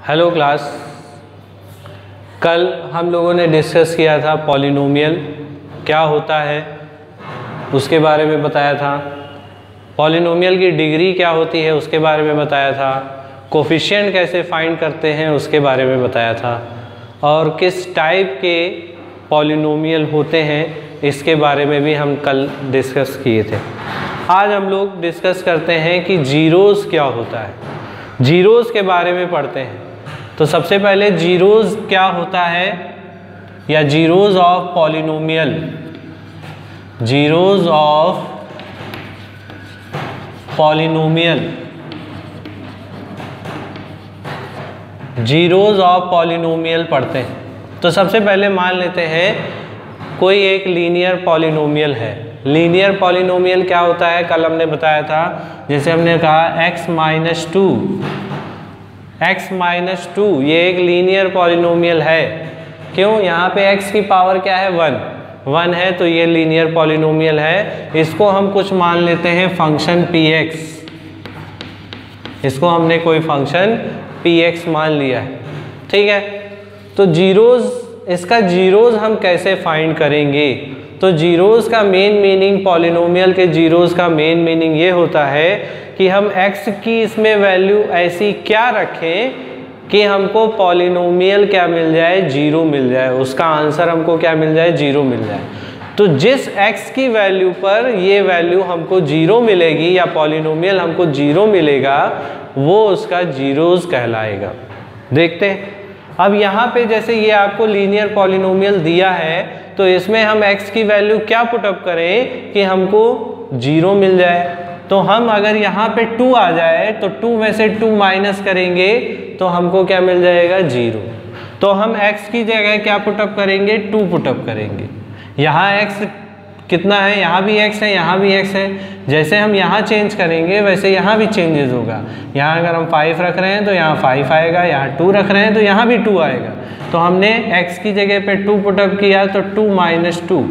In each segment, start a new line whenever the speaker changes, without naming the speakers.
Hello class. कल हम लोगों ने डिस्कस किया था पॉलिनोमियल क्या होता है उसके बारे में बताया था, पॉलिनोमियल की डिग्री क्या होती है उसके बारे में बताया था, कोफिशिएंट कैसे फाइंड करते हैं उसके बारे में बताया था, और किस टाइप के पॉलिनोमियल होते हैं इसके बारे में भी हम कल डिस्कस किए थे। आज हम लोग डिस्कस करते हैं कि जीरोज़ क्या होता है, जीरोज़ के बारे में पढ़ते हैं। तो सबसे पहले जीरोज़ क्या होता है या zeros of polynomial, zeros of polynomial, zeros of polynomial पढ़ते हैं। तो सबसे पहले मान लेते हैं कोई एक लीनियर पॉलिनोमियल है। लीनियर पॉलिनोमियल क्या होता है कल हमने बताया था, जैसे हमने कहा x माइनस टू ये एक लीनियर पॉलिनोमियल है। क्यों? यहाँ पे x की पावर क्या है, 1 है, तो ये लीनियर पॉलिनोमियल है। इसको हम कुछ मान लेते हैं फंक्शन px, इसको हमने कोई फंक्शन px मान लिया है, ठीक है। तो जीरोज़, इसका जीरोज़ हम कैसे फाइंड करेंगे? तो जीरोज़ का मेन मीनिंग, पॉलिनोमियल के जीरोज़ का मेन मीनिंग ये होता है कि हम x की इसमें वैल्यू ऐसी क्या रखें कि हमको पॉलिनोमियल क्या मिल जाए, जीरो मिल जाए, उसका आंसर हमको क्या मिल जाए, जीरो मिल जाए। तो जिस x की वैल्यू पर ये वैल्यू हमको जीरो मिलेगी या पॉलिनोमियल हमको जीरो मिलेगा, वो उसका जीरोज़ कहलाएगा। देखते हैं अब यहाँ पे, जैसे ये आपको लीनियर पॉलिनोमियल दिया है, तो इसमें हम x की वैल्यू क्या पुटअप करें कि हमको जीरो मिल जाए। तो हम अगर यहाँ पे 2 आ जाए तो 2 में से 2 माइनस करेंगे तो हमको क्या मिल जाएगा, जीरो। तो हम x की जगह क्या पुटअप करेंगे, 2 पुटअप करेंगे। यहाँ x कितना है, यहाँ भी x है, यहाँ भी x है। जैसे हम यहाँ चेंज करेंगे वैसे यहाँ भी चेंजेस होगा। यहाँ अगर हम 5 रख रहे हैं तो यहाँ 5 आएगा, यहाँ 2 रख रहे हैं तो यहाँ भी 2 आएगा। तो हमने x की जगह पे 2 पुटअप किया तो 2 माइनस 2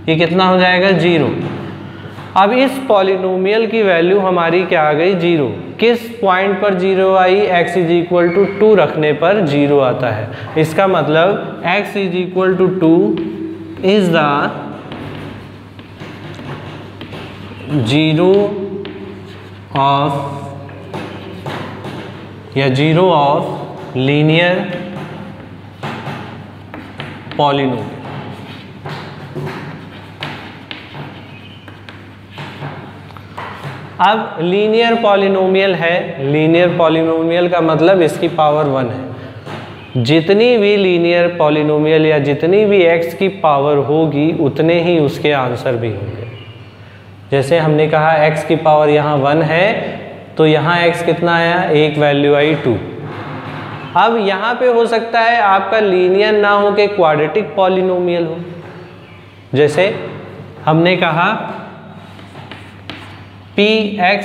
ये कितना हो जाएगा, जीरो। अब इस पॉलिनोमियल की वैल्यू हमारी क्या आ गई, जीरो। किस पॉइंट पर जीरो आई, x इज इक्वल टू 2 रखने पर जीरो आता है। इसका मतलब x is equal to 2 is the zero of या जीरो ऑफ लीनियर पॉलिनोमियल। अब लीनियर पॉलिनोमियल है, लीनियर पॉलिनोमियल का मतलब इसकी पावर 1 है। जितनी भी लीनियर पॉलिनोमियल या जितनी भी x की पावर होगी उतने ही उसके आंसर भी होंगे। जैसे हमने कहा x की पावर यहाँ 1 है तो यहाँ x कितना आया, एक वैल्यू आई 2। अब यहाँ पे हो सकता है आपका लीनियर ना हो के क्वाड्रेटिक पॉलिनोमियल हो। जैसे हमने कहा px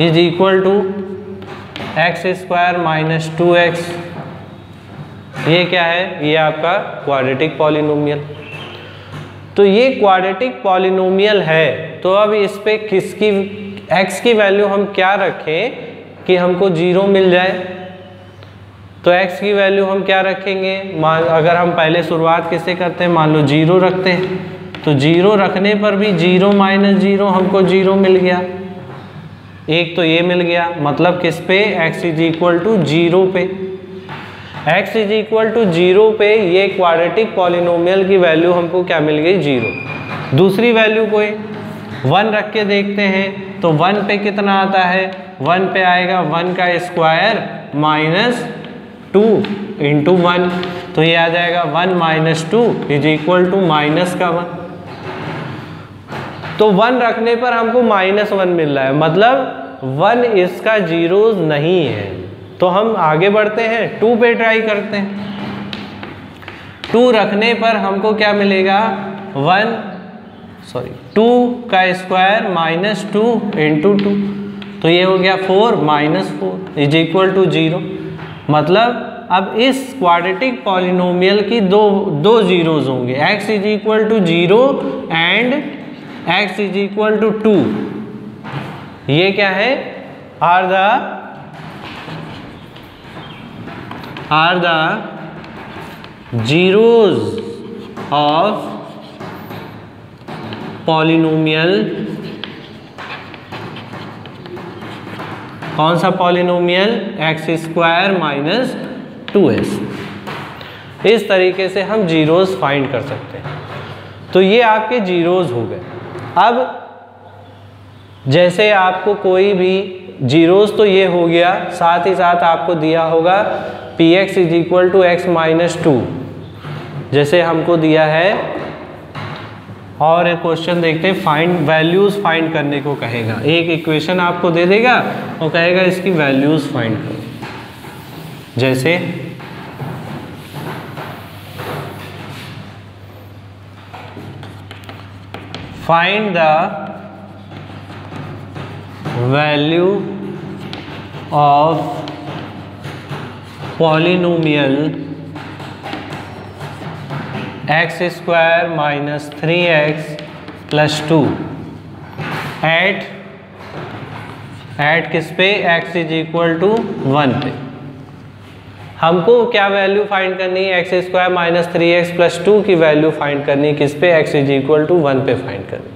is equal to x square minus 2x, ये क्या है, ये आपका क्वाड्रेटिक पॉलिनोमियल। तो ये क्वाड्रेटिक पॉलिनोमियल है। तो अब इस पे किसकी x की वैल्यू हम क्या रखें कि हमको जीरो मिल जाए। तो x की वैल्यू हम क्या रखेंगे, अगर हम पहले शुरुआत किससे करते हैं, मान लो जीरो रखते हैं, तो जीरो रखने पर भी जीरो माइनस जीरो हमको जीरो मिल गया। एक तो ये मिल गया, मतलब किस पे, x is equal to zero पे। x is equal to zero पे ये क्वाड्रेटिक पॉलिनोमियल की वैल्यू हमको क्या मिल गई, जीरो। दूसरी वैल्यू कोई 1 रख के देखते हैं तो 1 पे कितना आता है, 1 पे आएगा 1 का स्क्वायर माइनस 2 इंटू 1, तो ये आ जाएगा 1 minus 2 is equal to minus का 1। तो 1 रखने पर हमको माइनस 1 मिल रहा है, मतलब 1 इसका जीरो नहीं है। तो हम आगे बढ़ते हैं, 2 पे ट्राई करते हैं। 2 रखने पर हमको क्या मिलेगा, 2 का स्क्वायर माइनस 2 इंटू 2, तो ये हो गया 4 माइनस 4 इज इक्वल टू 0। मतलब अब इस क्वाड्रेटिक पॉलिनोमियल की दो जीरोज होंगे, x is equal to 0 and x is equal to 2। ये क्या है, are the are the zeros of polynomial, कौन सा polynomial, x square minus 2s। इस तरीके से हम जीरोज फाइंड कर सकते हैं। तो ये आपके जीरोज हो गए। अब जैसे आपको कोई भी जीरोज तो ये हो गया, साथ ही साथ आपको दिया होगा px is equal to x minus 2 जैसे हमको दिया है। और एक क्वेश्चन देखते हैं, फाइंड वैल्यूज फाइंड करने को कहेगा। एक इक्वेशन आपको दे देगा और कहेगा इसकी वैल्यूज फाइंड करो। जैसे find the value of polynomial x square minus 3x plus 2 at किस पे, x इज इक्वल टू 1 पे। हमको क्या वैल्यू फाइंड करनी है, x square minus 3x plus 2 की वैल्यू फाइंड करनी है किस पे, x इज इक्वल टू 1 पे फाइंड करनी।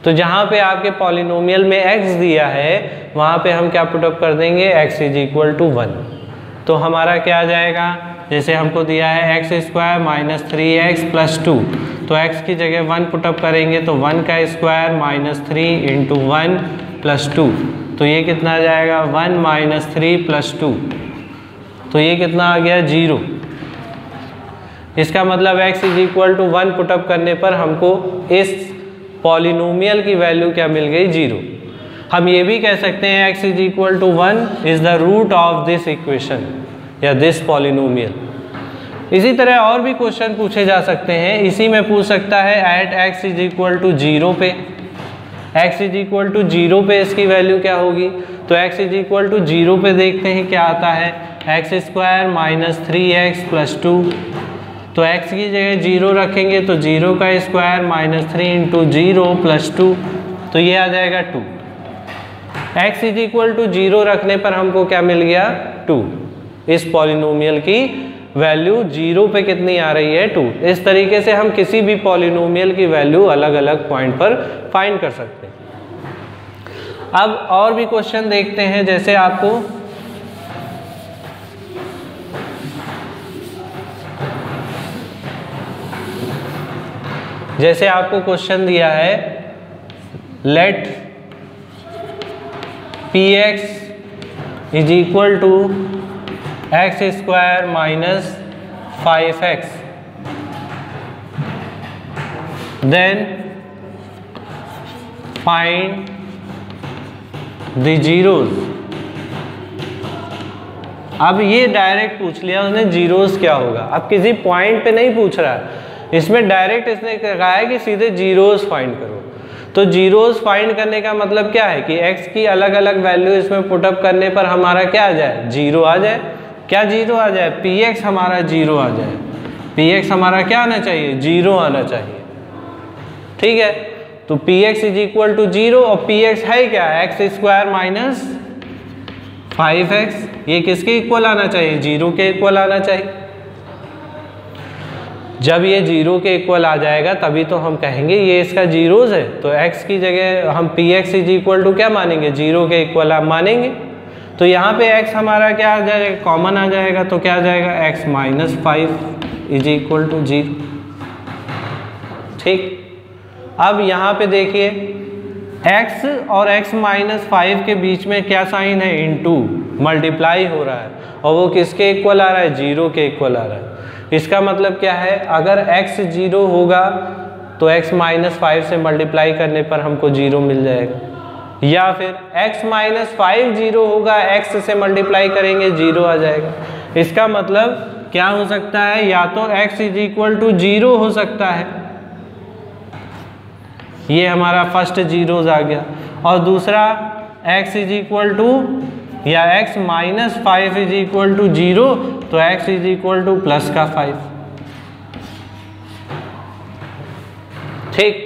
तो जहाँ पे आपके पॉलिनोमियल में x दिया है वहाँ पे हम क्या पुटअप कर देंगे, x इज इक्वल टू 1। तो हमारा क्या आ जाएगा, जैसे हमको दिया है x square minus 3x plus 2, तो x की जगह 1 पुटअप करेंगे तो 1 का स्क्वायर माइनस 3 इंटू 1 प्लस 2, तो ये कितना आ जाएगा 1 माइनस 3 प्लस 2, तो ये कितना आ गया 0। इसका मतलब x is equal to 1 put up करने पर हमको इस पॉलिनोमियल की वैल्यू क्या मिल गई, 0। हम ये भी कह सकते हैं x is equal to 1 is the root of this equation या दिस पॉलिनोमियल। इसी तरह और भी क्वेश्चन पूछे जा सकते हैं। इसी में पूछ सकता है at x is equal to 0 पे, x इज इक्वल टू 0 पे इसकी वैल्यू क्या होगी। तो x इज इक्वल टू 0 पे देखते हैं क्या आता है, x square minus 3x plus 2, तो x की जगह 0 रखेंगे तो 0 का स्क्वायर माइनस 3 इंटू 0 प्लस 2, तो ये आ जाएगा 2। x इज इक्वल टू 0 रखने पर हमको क्या मिल गया, 2। इस पॉलिनोमियल की वैल्यू 0 पे कितनी आ रही है, 2। इस तरीके से हम किसी भी पॉलिनोमियल की वैल्यू अलग अलग पॉइंट पर फाइंड कर सकते हैं। अब और भी क्वेश्चन देखते हैं। जैसे आपको क्वेश्चन दिया है, let px is equal to x square minus 5x, then find the zeros. अब ये डायरेक्ट पूछ लिया उसने जीरोज क्या होगा। अब किसी पॉइंट पे नहीं पूछ रहा है, इसमें डायरेक्ट इसने कहा है कि सीधे जीरोज फाइंड करो। तो जीरोज फाइंड करने का मतलब क्या है कि x की अलग अलग वैल्यू इसमें पुटअप करने पर हमारा क्या आ जाए, 0 आ जाए। क्या 0 आ जाए, px हमारा 0 आ जाए। px हमारा क्या आना चाहिए, 0 आना चाहिए। ठीक है, तो px इज इक्वल टू 0 और px है क्या, एक्स स्क्वायर माइनस 5x। ये किसके इक्वल आना चाहिए, 0 के इक्वल आना चाहिए। जब ये 0 के इक्वल आ जाएगा तभी तो हम कहेंगे ये इसका जीरोज है। तो x की जगह हम px इज इक्वल टू क्या मानेंगे, 0 के इक्वल आप मानेंगे। तो यहाँ पे x हमारा क्या आ जाएगा, कॉमन आ जाएगा, तो क्या आ जाएगा x minus 5 is equal to 0। ठीक, अब यहाँ पे देखिए x और x माइनस 5 के बीच में क्या साइन है, इनटू, मल्टीप्लाई हो रहा है, और वो किसके इक्वल आ रहा है, 0 के इक्वल आ रहा है। इसका मतलब क्या है, अगर x 0 होगा तो x माइनस 5 से मल्टीप्लाई करने पर हमको 0 मिल जाएगा, या फिर x माइनस 5 0 होगा, x से मल्टीप्लाई करेंगे 0 आ जाएगा। इसका मतलब क्या हो सकता है, या तो x इज इक्वल टू 0 हो सकता है, ये हमारा फर्स्ट जीरोज आ गया, और दूसरा x इज इक्वल टू या x minus 5 is equal to 0, तो x is equal to plus का 5। ठीक,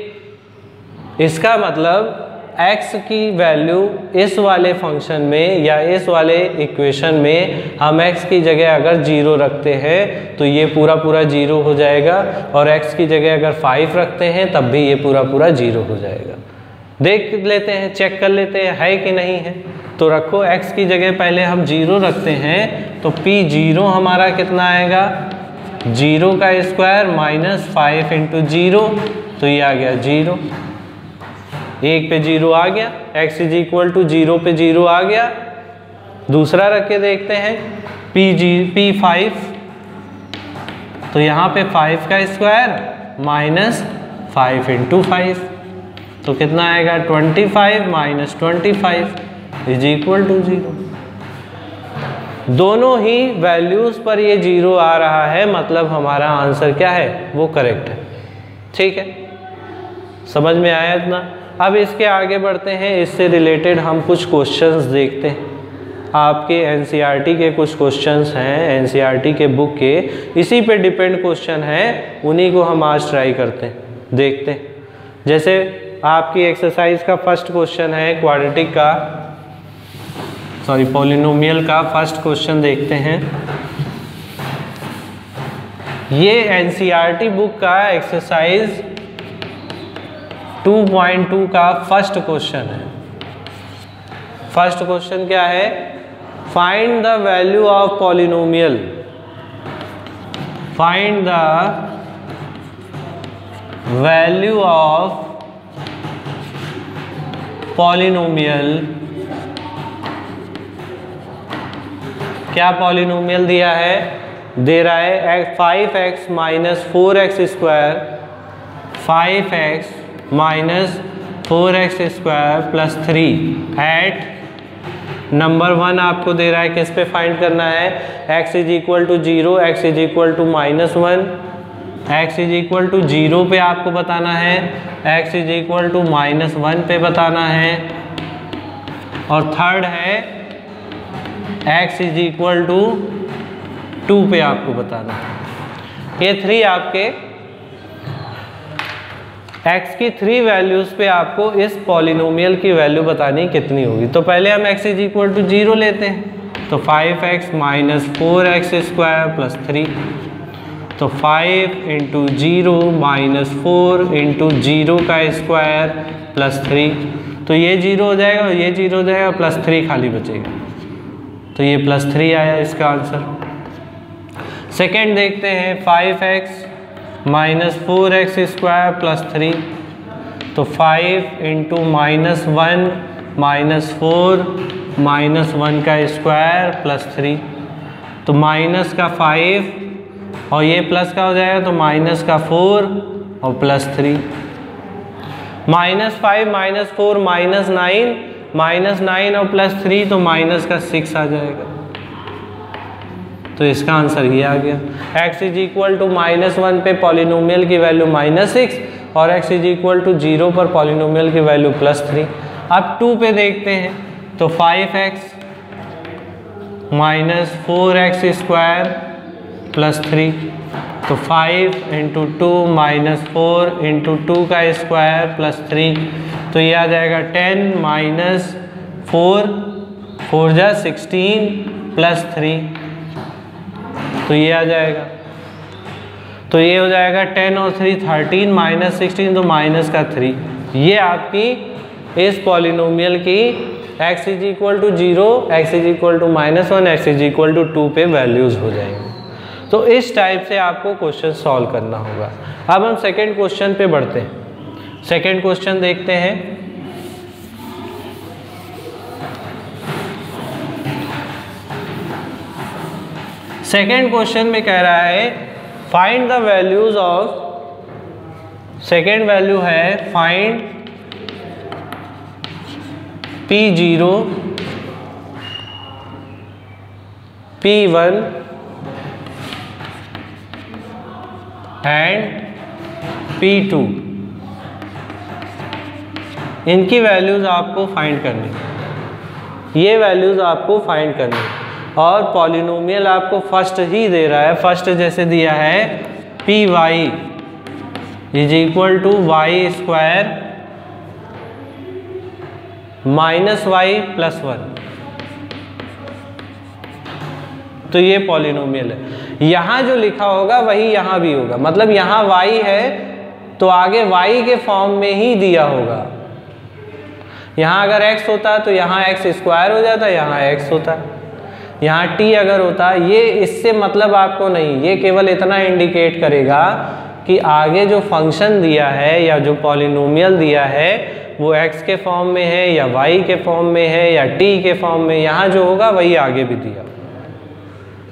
इसका मतलब x की वैल्यू इस वाले फंक्शन में या इस वाले इक्वेशन में हम x की जगह अगर 0 रखते हैं तो ये पूरा 0 हो जाएगा, और x की जगह अगर 5 रखते हैं तब भी ये पूरा 0 हो जाएगा। देख लेते हैं, चेक कर लेते हैं है कि नहीं है। तो रखो x की जगह पहले हम 0 रखते हैं, तो P0 हमारा कितना आएगा, 0 का स्क्वायर माइनस 5 इंटू 0, तो ये आ गया 0। 1 पे 0 आ गया, x इज इक्वल टू 0 पे 0 आ गया। दूसरा रख के देखते हैं P5, तो यहाँ पे 5 का स्क्वायर माइनस 5 इंटू 5, तो कितना आएगा 25 माइनस 25 इज इक्वल टू 0। दोनों ही वैल्यूज पर ये 0 आ रहा है, मतलब हमारा आंसर क्या है, वो करेक्ट है। ठीक है, समझ में आया इतना। अब इसके आगे बढ़ते हैं, इससे रिलेटेड हम कुछ क्वेश्चंस देखते हैं। आपके एनसीईआरटी के कुछ क्वेश्चंस हैं, एनसीईआरटी के बुक के, इसी पे डिपेंड क्वेश्चन हैं, उन्हीं को हम आज ट्राई करते हैं, देखते हैं। जैसे आपकी एक्सरसाइज का फर्स्ट क्वेश्चन है क्वाड्रेटिक का, सॉरी पॉलिनोमियल का फर्स्ट क्वेश्चन देखते हैं। ये एनसीईआरटी बुक का एक्सरसाइज 2.2 का फर्स्ट क्वेश्चन है। फर्स्ट क्वेश्चन क्या है, find the value of polynomial, find the value of polynomial. क्या पॉलिनोमियल दिया है, दे रहा है 5x minus 4x square, 5x minus 4x square plus 3 at number 1 आपको दे रहा है, किस पे फाइंड करना है, x is equal to 0, x is equal to minus 1, x is equal to 0 पे आपको बताना है, x is equal to minus 1 पे बताना है, और थर्ड है x इज इक्वल टू 2 पे आपको बताना है। ये 3 आपके x की 3 वैल्यूज पे आपको इस पॉलिनोमियल की वैल्यू बतानी कितनी होगी। तो पहले हम x इज इक्वल टू 0 लेते हैं, तो 5x minus 4x square plus 3, तो 5 इंटू 0 माइनस 4 इंटू 0 का स्क्वायर प्लस 3, तो ये 0 हो जाएगा और ये 0 हो जाएगा, प्लस 3 खाली बचेगा, तो ये प्लस 3 आया इसका आंसर। सेकेंड देखते हैं 5x minus 4x square plus 3, तो 5 इंटू माइनस 1 माइनस 4 माइनस 1 का स्क्वायर प्लस 3, तो माइनस का 5 और ये प्लस का हो जाएगा, तो माइनस का 4 और plus 3, minus 5 minus 4 minus 9, minus 9 और प्लस 3, तो माइनस का 6 आ जाएगा, तो इसका आंसर ये आ गया। x is equal to minus 1 पे पॉलिनोमियल की वैल्यू माइनस 6 और x इज इक्वल टू 0 पर पॉलिनोमियल की वैल्यू प्लस 3। अब 2 पे देखते हैं, तो 5x minus 4x square plus 3, तो 5 इंटू 2 माइनस 4 इंटू 2 का स्क्वायर प्लस 3, तो ये आ जाएगा 10 माइनस 4 4 जा 16 प्लस 3, तो ये आ जाएगा, तो ये हो जाएगा 10 और 3 13 माइनस 16, तो माइनस का 3। ये आपकी इस पॉलिनोमियल की x is equal to 0, x is equal to minus 1, x is equal to 2 पे वैल्यूज हो जाएंगे। तो इस टाइप से आपको क्वेश्चन सॉल्व करना होगा। अब हम सेकेंड क्वेश्चन पे बढ़ते हैं। सेकेंड क्वेश्चन देखते हैं, सेकेंड क्वेश्चन में कह रहा है find the values of, second value है find P0, P1 and P2, इनकी वैल्यूज आपको फाइंड करनी, ये वैल्यूज आपको फाइंड करनी, और पॉलिनोमियल आपको फर्स्ट ही दे रहा है। फर्स्ट जैसे दिया है Py is equal to y square -y + 1, तो ये पॉलिनोमियल है। यहाँ जो लिखा होगा वही यहाँ भी होगा, मतलब यहाँ y है तो आगे y के फॉर्म में ही दिया होगा। यहाँ अगर x होता तो यहाँ x² हो जाता, यहाँ x होता, यहाँ t अगर होता। ये इससे मतलब आपको नहीं, ये केवल इतना इंडिकेट करेगा कि आगे जो फंक्शन दिया है या जो पॉलिनोमियल दिया है वो x के फॉर्म में है या y के फॉर्म में है या t के फॉर्म में, यहाँ जो होगा वही आगे भी दिया।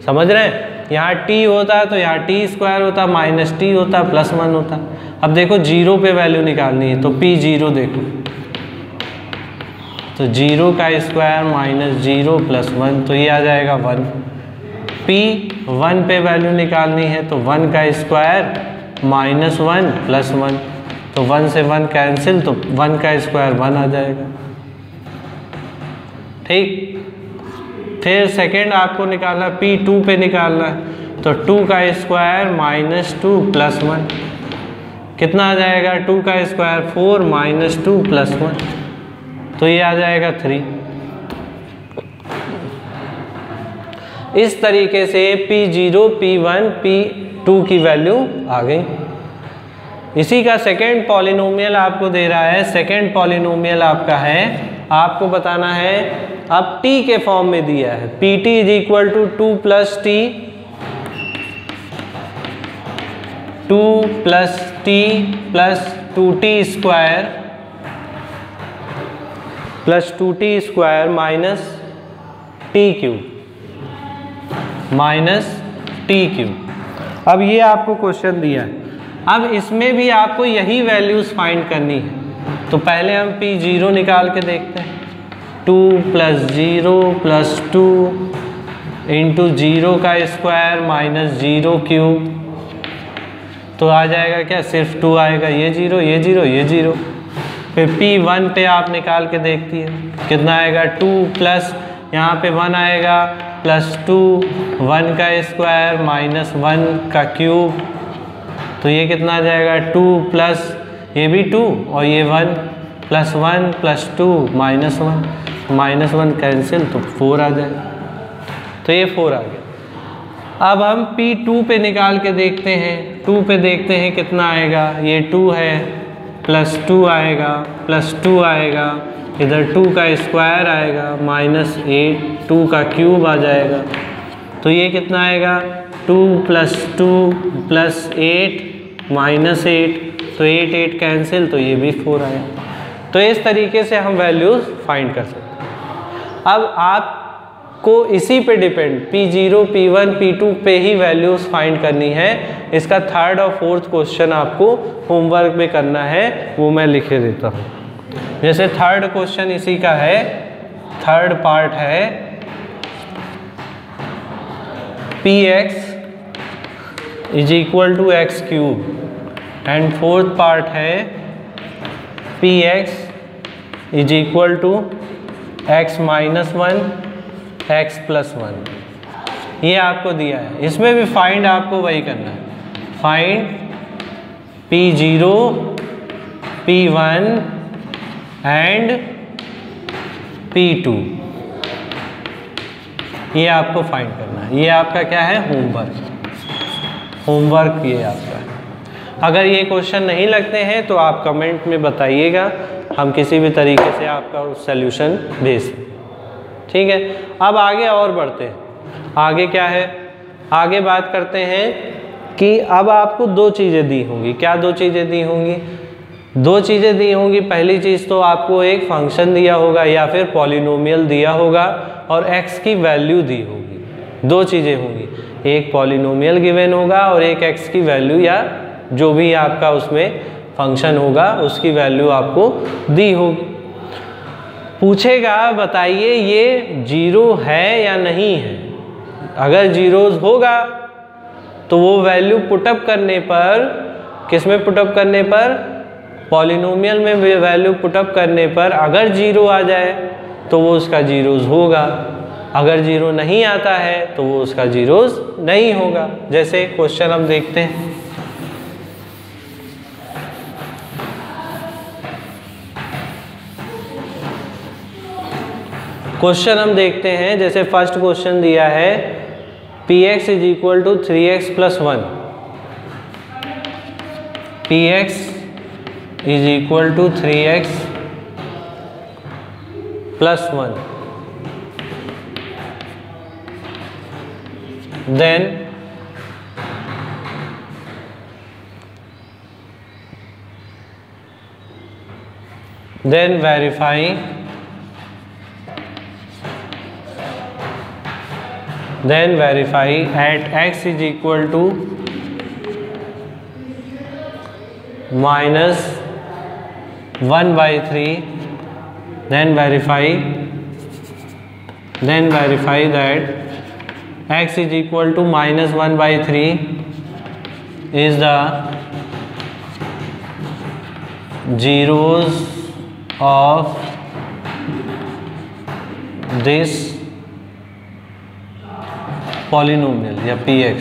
समझ रहे हैं? यहाँ t होता तो यहाँ t² होता, -t होता, +1 होता। अब देखो 0 पे वैल्यू निकालनी है तो p0 देखो, तो 0 का स्क्वायर -0 + 1, तो ये आ जाएगा 1। p1 पे वैल्यू निकालनी है तो 1 का स्क्वायर -1 + 1, तो 1 से 1 कैंसिल, तो 1 का स्क्वायर 1 आ जाएगा। ठीक, फिर सेकेंड आपको निकालना, p2 पे निकालना है तो 2 का स्क्वायर -2 + 1, कितना आ जाएगा? 2 का स्क्वायर 4 -2 + 1, तो ये आ जाएगा 3। इस तरीके से p0, p1, p2 की वैल्यू आ गई। इसी का सेकेंड पॉलिनोमियल आपको दे रहा है। सेकेंड पॉलिनोमियल आपका है, आपको बताना है, अब t के फॉर्म में दिया है, pt = 2 + t, 2 + t + 2t² + 2t² -t³। अब ये आपको क्वेश्चन दिया है, अब इसमें भी आपको यही वैल्यूज फाइंड करनी है। तो पहले हम p0 निकाल के देखते हैं, 2 + 0 + 2 × 0 का स्क्वायर -0³, तो आ जाएगा क्या? सिर्फ 2 आएगा, ये 0, ये 0, ये 0। फिर p1 पे आप निकाल के देखती है, कितना आएगा? 2 प्लस यहाँ पे 1 आएगा +2, 1 का स्क्वायर -1³, तो ये कितना आ जाएगा? 2 प्लस ये भी 2 और ये 1 + 1 + 2 -1, -1 कैंसिल, तो 4 आ जाएगा, तो ये 4 आ गया। अब हम p2 पे निकाल के देखते हैं, 2 पे देखते हैं कितना आएगा? ये 2 है, +2 आएगा, +2 आएगा, इधर 2 का स्क्वायर आएगा -8, 2 का क्यूब आ जाएगा, तो ये कितना आएगा? 2 + 2 + 8 -8, तो 8 8 कैंसिल, तो ये भी 4 आया। तो इस तरीके से हम वैल्यूज़ फाइंड कर सकते हैं। अब आपको इसी पे डिपेंड p0, p1, p2 पे ही वैल्यूज़ फाइंड करनी है। इसका थर्ड और फोर्थ क्वेश्चन आपको होमवर्क में करना है, वो मैं लिखे देता हूँ। जैसे थर्ड क्वेश्चन इसी का है, थर्ड पार्ट है px = x³ and fourth part है px = x - 1 x + 1। ये आपको दिया है, इसमें भी फाइंड आपको वही करना है, find p0, p1 and p2, ये आपको फाइंड करना है। ये आपका क्या है? होमवर्क ये आपका है। अगर ये क्वेश्चन नहीं लगते हैं तो आप कमेंट में बताइएगा, हम किसी भी तरीके से आपका सल्यूशन भेज दें। ठीक है, अब आगे और बढ़ते हैं। आगे क्या है? आगे बात करते हैं कि अब आपको 2 चीज़ें दी होंगी। क्या 2 चीज़ें दी होंगी? 2 चीज़ें दी होंगी। पहली चीज़ तो आपको एक फंक्शन दिया होगा या फिर पॉलिनोमियल दिया होगा और x की वैल्यू दी होगी। 2 चीज़ें होंगी, एक पॉलिनोमियल गिवन होगा और एक x की वैल्यू या जो भी आपका उसमें फंक्शन होगा उसकी वैल्यू आपको दी होगी। पूछेगा बताइए ये 0 है या नहीं है। अगर जीरोज होगा तो वो वैल्यू पुटअप करने पर, किस में पुटअप करने पर? पॉलिनोमियल में वैल्यू पुटअप करने पर अगर 0 आ जाए तो वो उसका जीरोज होगा, अगर 0 नहीं आता है तो वो उसका जीरोज नहीं होगा। जैसे क्वेश्चन हम देखते हैं, क्वेश्चन हम देखते हैं, जैसे फर्स्ट क्वेश्चन दिया है px is equal to 3x plus 1, px is equal to 3x plus 1, then verify at x is equal to minus 1 by 3, then verify that x is equal to minus 1 by 3 is the zeros of this polynomial या px।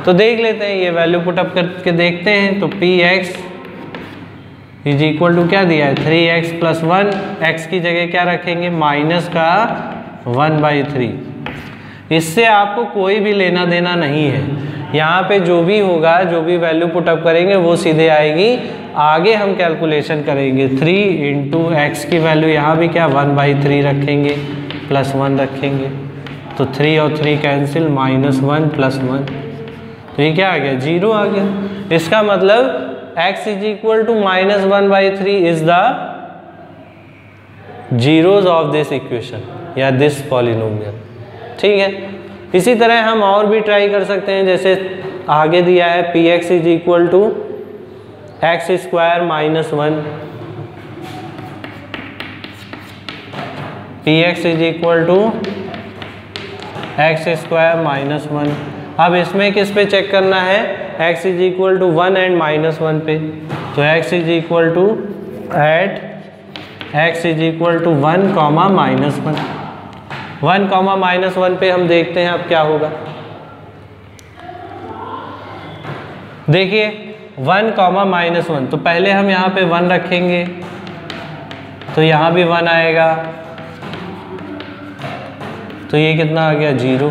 तो देख लेते हैं, ये value put up करके देखते हैं। तो px इज इक्वल टू क्या दिया है 3x प्लस 1, x की जगह क्या रखेंगे माइनस का 1 बाई 3। इससे आपको कोई भी लेना देना नहीं है, यहाँ पे जो भी होगा, जो भी वैल्यू पुटअप करेंगे वो सीधे आएगी। आगे हम कैलकुलेशन करेंगे 3 इंटू एक्स की वैल्यू यहाँ भी क्या 1 बाई 3 रखेंगे, प्लस 1 रखेंगे, तो 3 और 3 कैंसिल, माइनस 1 प्लस 1, तो ये क्या आ गया 0 आ गया। इसका मतलब x is equal to minus 1 by 3 is the zeros of this equation या दिस पॉलिनोमियल। ठीक है, इसी तरह हम और भी ट्राई कर सकते हैं। जैसे आगे दिया है px is equal to x square minus 1, px is equal to x square minus 1। अब इसमें किस पे चेक करना है, x is equal to 1 and minus 1 पे। तो x is equal to at x is equal to 1 comma minus 1, 1 comma minus 1 पे हम देखते हैं अब क्या होगा। देखिए 1 कॉमा माइनस 1, तो पहले हम यहाँ पे 1 रखेंगे, तो यहाँ भी 1 आएगा, तो ये कितना आ गया 0।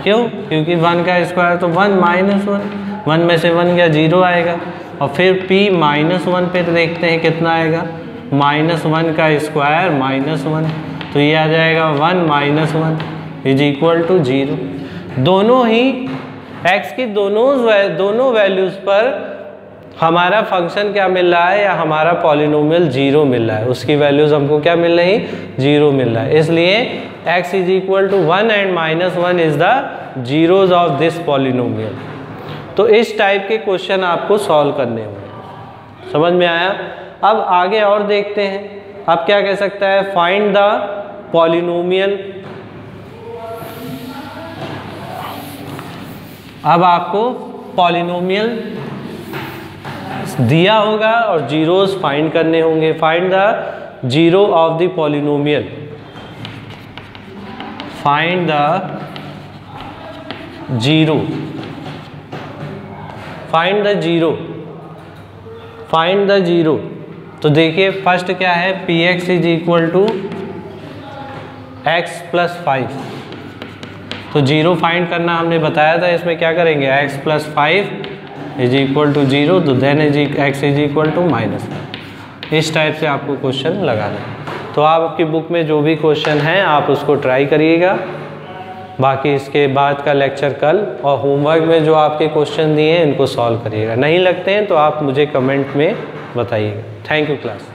क्यों? क्योंकि 1 का स्क्वायर तो 1 माइनस 1, 1 में से 1 गया 0 आएगा। और फिर p माइनस 1 पे देखते हैं कितना आएगा, माइनस 1 का स्क्वायर माइनस 1, तो ये आ जाएगा 1 माइनस 1 इज इक्वल टू 0। दोनों ही x की दोनों वैल्यूज़ पर हमारा फंक्शन क्या मिल रहा है, या हमारा पॉलिनोमियल 0 मिल रहा है, उसकी वैल्यूज़ हमको क्या मिल रही 0 मिल रहा है। इसलिए x is equal to 1 and minus 1 is the zeros of this polynomial. तो इस टाइप के क्वेश्चन आपको सॉल्व करने होंगे। समझ में आया? अब आगे और देखते हैं। अब क्या कह सकता है, फाइंड द पॉलिनोमियल। अब आपको पॉलिनोमियल दिया होगा और जीरोस फाइंड करने होंगे। Find the zero of the polynomial, find the zero, find the zero, find the zero. तो देखिए फर्स्ट क्या है, px is equal to x plus 5। तो जीरो फाइंड करना हमने बताया था, इसमें क्या करेंगे x plus 5 is equal to 0, तो then x is equal to minus. इस टाइप से आपको क्वेश्चन लगाना है। तो आप आपकी बुक में जो भी क्वेश्चन हैं आप उसको ट्राई करिएगा। बाकी इसके बाद का लेक्चर कल, और होमवर्क में जो आपके क्वेश्चन दिए हैं इनको सॉल्व करिएगा। नहीं लगते हैं तो आप मुझे कमेंट में बताइएगा। Thank you class.